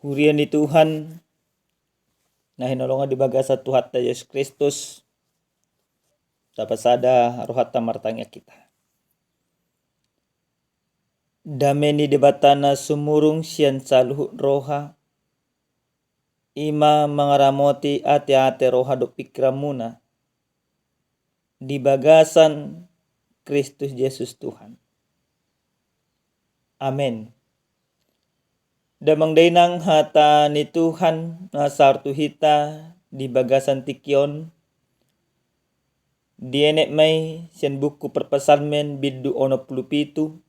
Hurian di Tuhan, nah hinolongan di bagasa Tuhan Yesus Kristus, dapat sada rohata martanya kita. Dameni debatana sumurung sian saluhut roha, ima mengaramoti ate-ate roha do pikramuna, di bagasan Kristus Yesus Tuhan. Amin. Damang dainang hata ni Tuhan na sartu hita di bagasan tikyon. Dienek may siyan buku perpesalmen bidu ono pulupitu.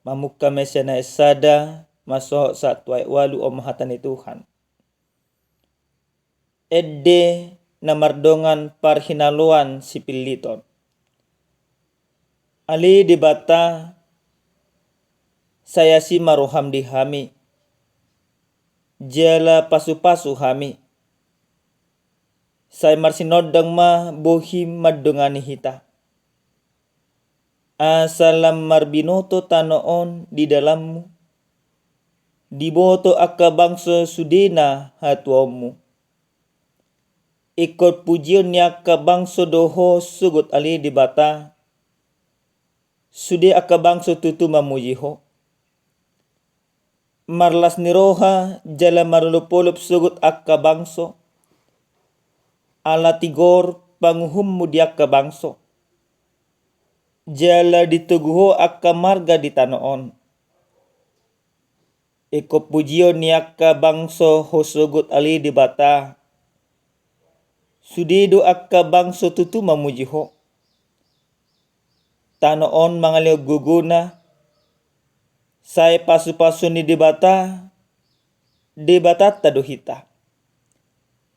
Mamuka may siya na esada masoho sa tuay walu o mahata ni Tuhan. Edde na mardongan parhinaluan si piliton. Ali di bata saya si maruham di hami. Jala pasu-pasu hami. Saya marsinodang ma bohim madongani hita. Asalam marbinoto tanoon di dalammu. Diboto akka bangsa sudena hatuamu. Ikut pujian niya akka bangsa doho sugut ali di bata. Sude akka bangsa tutu mamujiho. Marlas niroha jala marulupulup sugut akka bangso. Ala tigor panguhummu di akka bangso. Jala dituguho akka marga di tanoon. Iko pujio ni akka bangso hosugut ali di bata. Sudido akka bangso tutu mamujiho. Tanoon mangaliw guguna. Saya pasu-pasu ni di bata taduhita.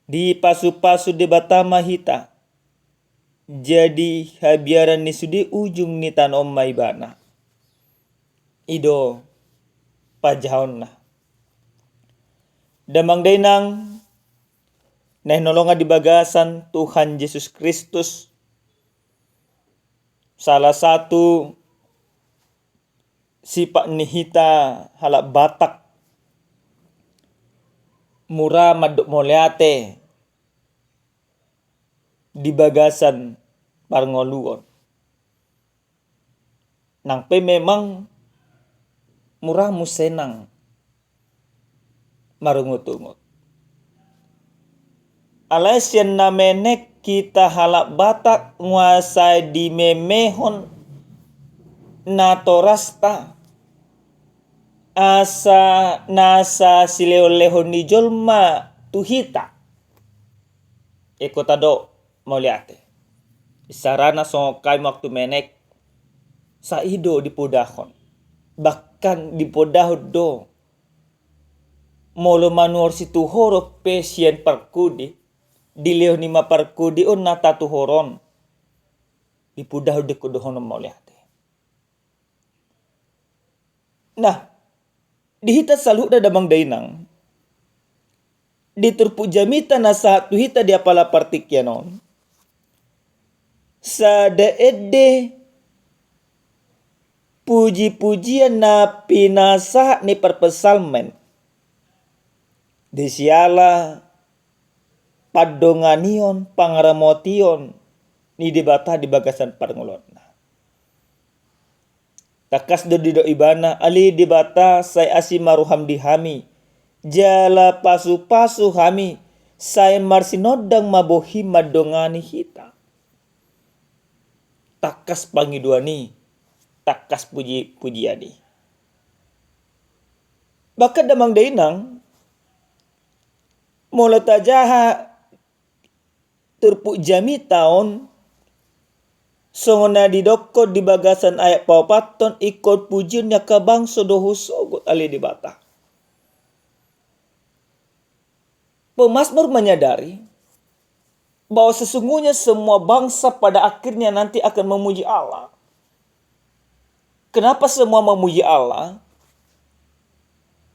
Di pasu-pasu di bata mahita. Jadi habiaran ni sudi ujung ni tanom maibana. Ido pajahon na. Damang dainang nehnolonga di bagasan Tuhan Yesus Kristus. Salah satu sifat nihita halak batak murah maduk moleate di bagasan parngoluon. Nang pe memang murah musenang marungut-ungut. Alasian namenek kita halak batak nguasai di memehon natorasta. Asa nasa sileo-leho ni jolma tuhita. Eko tado mauliate. Isarana so kay waktu menek sa ido di podahon. Bahkan di podahon do. Molo manuor si tuhoro pesien parkudi. Di leo ni maparkudi on nata tuhoron. Di podahon de kudohon mauliate. Nah, dihita saluh da damang dainang. Diturpu jamita na saat tuhita di apala partikyanon. Sa daedde puji-pujian na pinasa ni perpesalmen. Di siala padonganion pangaramotion ni dibata di bagasan parngulon. Takas do dido ibana ali dibata saya asi maruham di hami. Jala pasu-pasu hami. Saya marsinodang mabohi madongani hita. Takas pangiduani. Takas puji-pujiani. Baka damang dainang. Mula tajaha turpu jami taon. Songona didokko di bagasan ayat paupaton ikut pujian ya kabangso dohu sogot ali di bata. Pemasmur menyadari bahwa sesungguhnya semua bangsa pada akhirnya nanti akan memuji Allah. Kenapa semua memuji Allah?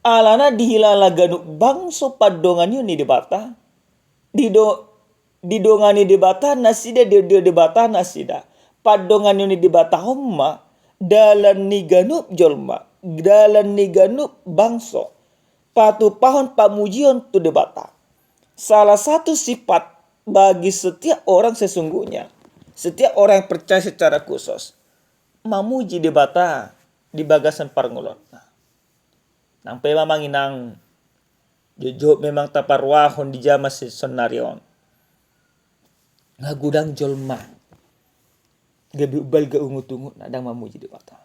Alana dihilala ganuk bangso padongan yun di bata. Didongani di bata nasida di bata nasida. Padongan yun di bata homma dalan ni ganup jolma dalan ni ganup bangso patu pahon pamujion tu debata. Salah satu sifat bagi setiap orang sesungguhnya, setiap orang yang percaya secara khusus, mamuji debata di bagasan parngolot. Nang pe mamang inang jojo memang taparwahon di jama sonarion. Ngagudang jolma. Gabi ubal ga ungut-ungut nadang mamuji debata.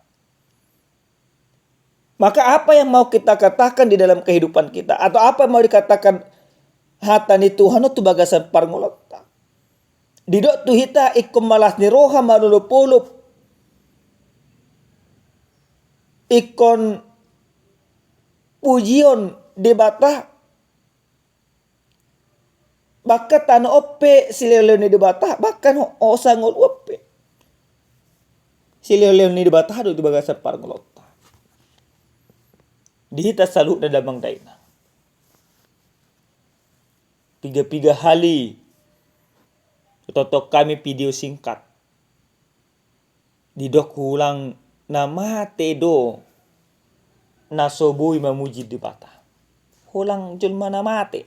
Maka apa yang mau kita katakan di dalam kehidupan kita, atau apa yang mau dikatakan hatani Tuhan itu bagasan parngolot. Didok tu hita ikum malas ni roha manulupulup. Ikon pujion debata. Bahkan tanah ope sileleon ni debata. Bahkan osangol ope. Sileleon ni debata do di bagasan parngolot. Dihita salut na damang daina. Tiga-tiga hali totok kami video singkat. Didok ulang nama tedo nasobui mamuji debata. Hulang julma namate.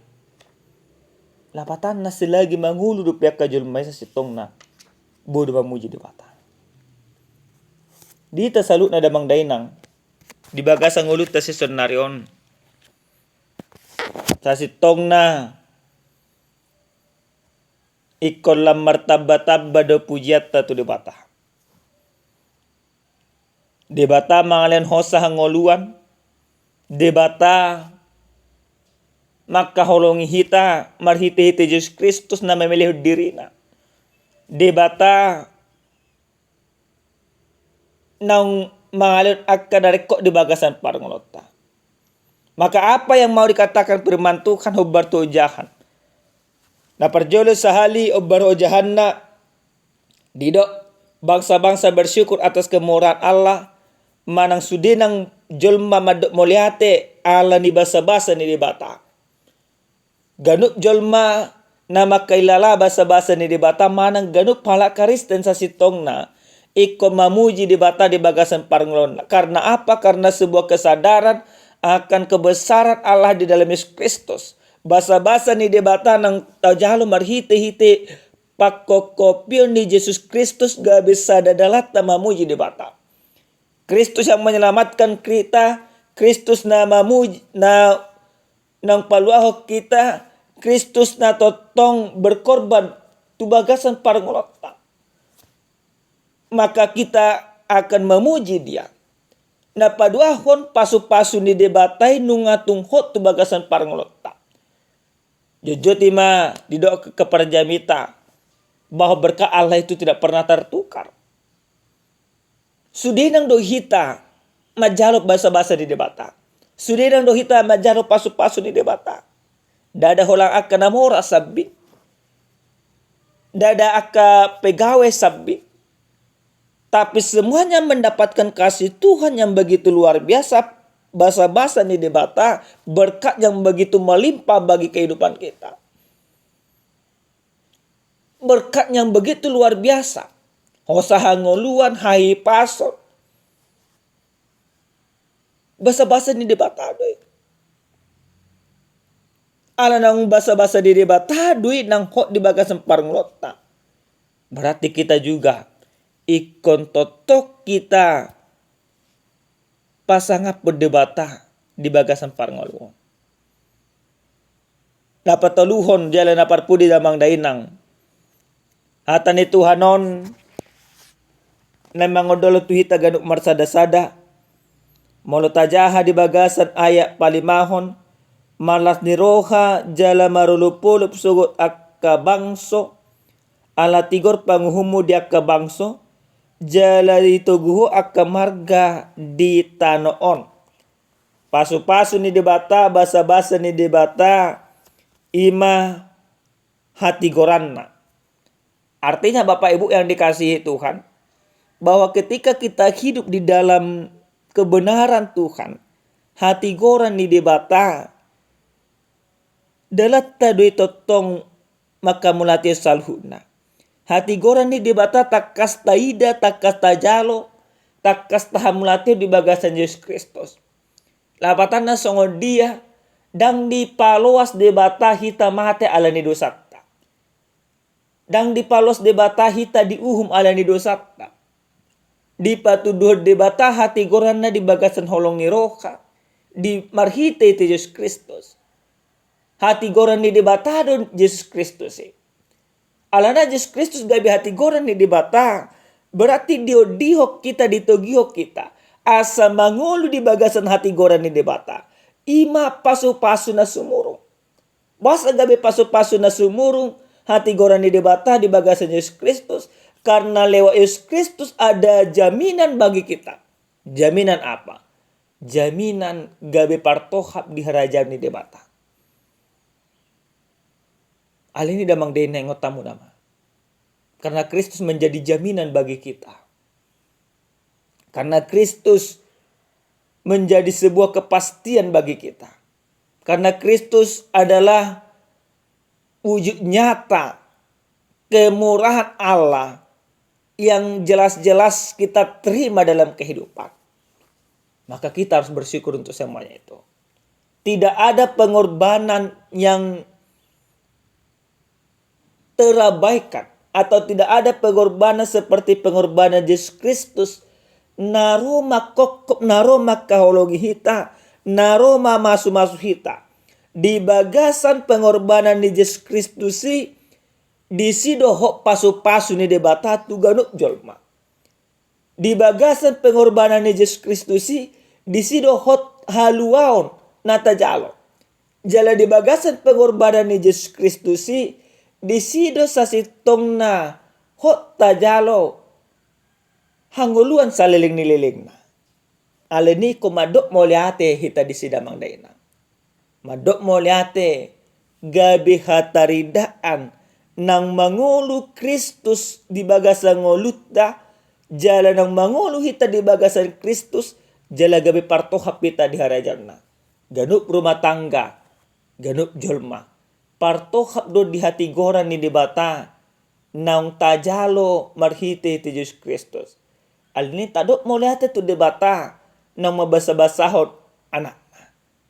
Lapatan na selagi mangulu rupiah ka julma sa sitong na bodo mamuji debata. Dihita salut na damang dainang. Di bagasang ulut ta si sonarion. Sa sitong na ikon lam martabba do pujiat ta tu debata. Debata mangalen hosa hangoluan. Debata makaholongi hita marhite-hite Yesus Kristus na memilih diri na. Debata nang mengalir akka dari kok di bagasan parngolota. Maka apa yang mau dikatakan firman Tuhan hubbar tu jahan. Na perjolo sahali hubbar jahanna didok bangsa-bangsa bersyukur atas kemurahan Allah manang sudinang jolma madok moliate ala ni basa-basa ni debata. Ganup jolma nama kailala basa-basa ni debata manang ganup pala Kristen sa sitongna. Iko mamuji debata di bagasan parngolot. Karena apa? Karena sebuah kesadaran akan kebesaran Allah di dalam Yesus Kristus. Basa-basa ni debata nang tajalo marhite-hite pakokopion ni Yesus Kristus gak bisa dadalat mamuji debata. Kristus yang menyelamatkan kita, Kristus na mamuji na nang paluaho kita, Kristus na totong berkorban tu bagasan parngolot. Maka kita akan memuji dia. Na paduahon pasu-pasu ni debatai nungatung hot tu bagasan parngolot. Jojo tima didok ke perjamita bahwa berkah Allah itu tidak pernah tertukar. Sudinang do hita majalop basa-basa di debata. Sudinang do hita majalop pasu-pasu di debata. Dada holang akka namora sabbi. Dada akka pegawai sabbi. Tapi semuanya mendapatkan kasih Tuhan yang begitu luar biasa. Basa-basa ni debata berkat yang begitu melimpah bagi kehidupan kita. Berkat yang begitu luar biasa. Hosaha ngoluan hai pasot. Basa-basa ni debata doy. Ala nang basa-basa di debata doy nang hot di bagasan parngolot. Berarti kita juga ikon totok kita pasangap berdebata di bagasan parngolot. Dapat teluhon jalan napar pudi damang dainang. Hatan itu hanon na mangodolo tuhita ganuk marsada-sada. Molo tajaha di bagasan ayak palimahon. Malas ni roha jala marulupulup sugut akka bangso. Ala tigor panguhumu di akka bangso. Jala dituguhu akka marga di tanoon. Pasu-pasu ni debata, basa-basa ni debata, ima hati goranna. Artinya Bapak Ibu yang dikasihi Tuhan, bahwa ketika kita hidup di dalam kebenaran Tuhan, hati goran ni debata, dalatta doi totong maka mulati salhuna. Hati goran ni debata takas taida, takas tajalo, takas tahamulati di bagasan Yesus Kristus. Lapatan na songo dia Dang di paloas de bata hita mate alani dosata. Dang di palos de bata hita diuhum alani dosata. Di patuduh de bata hati goranna di bagasan holong ni roka. Di marhite itu Yesus Kristus. Hati goran ni di bata don Yesus Kristus. Alana Yesus Kristus gabi hati goran ni di bata. Berarti dio dihok kita ditogihok kita. Asa mangolu di bagasan hati goran ni di bata. Ima pasu-pasu na sumurung. Basa gabi pasu-pasu na sumurung. Hati goran ni di bata di bagasan Yesus Kristus. Karena lewat Yesus Kristus ada jaminan bagi kita. Jaminan apa? Jaminan gabe partohap di harajam ni debata. Al ini damang dena ngotamu nama. Karena Kristus menjadi jaminan bagi kita. Karena Kristus menjadi sebuah kepastian bagi kita. Karena Kristus adalah wujud nyata kemurahan Allah yang jelas-jelas kita terima dalam kehidupan. Maka kita harus bersyukur untuk semuanya itu. Tidak ada pengorbanan yang terabaikan. Atau tidak ada pengorbanan seperti pengorbanan Yesus Kristus. Naroma kokop, naroma kahologi hita. Naroma masu-masu hita. Di bagasan pengorbanan di Yesus Kristus sih. Di sido hok pasu-pasu ni debata tu ganuk jolma. Di bagasan pengorbanan ni Yesus Kristus di sido hot haluaon nata jalo. Jala di bagasan pengorbanan ni Yesus Kristus di sido sasitong na hot tajalo hanguluan saliling nililing na. Aleni ko madok mo liate hita di sidamang daina. Madok mo liate gabi hataridaan nang mangulu Kristus di bagasan ngolutta, jala nang mangulu hita di bagasan Kristus, jala gabi partohap hita di harajanna. Ganup rumah tangga, ganup jolma. Partohap do di hati goran ni debata, nang tajalo marhite ti Yesus Kristus. Alini tadok mo lihat tu debata, nang mabasa-basahot anak.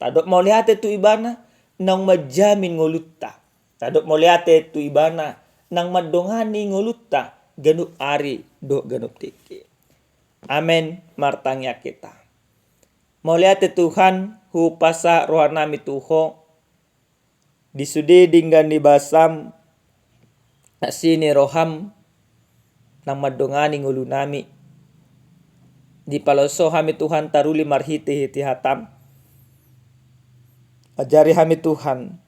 Tadok mo lihat tu ibana, nang majamin ngolutta. Tadok mo lihat tu ibana nang madongani ngulutta ganup ari do ganup tiki. Amen martangya kita. Mo lihat Tuhan hupasa rohanami tuho disude dinggan di basam asini roham nang madongani ngulunami. Di paloso hami Tuhan taruli marhiti hiti hatam. Ajari hami Tuhan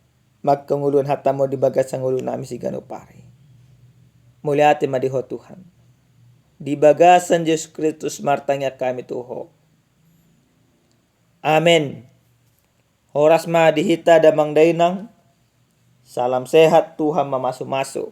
magkanguluan hatamo di bagasang ulo namin si ganupari. Muli ate madiho Tuhan. Di bagasan Yesus Kristus martangya kami tuho. Amen. Horas ma dihita damang dainang. Salam sehat Tuhan mamasu-masu.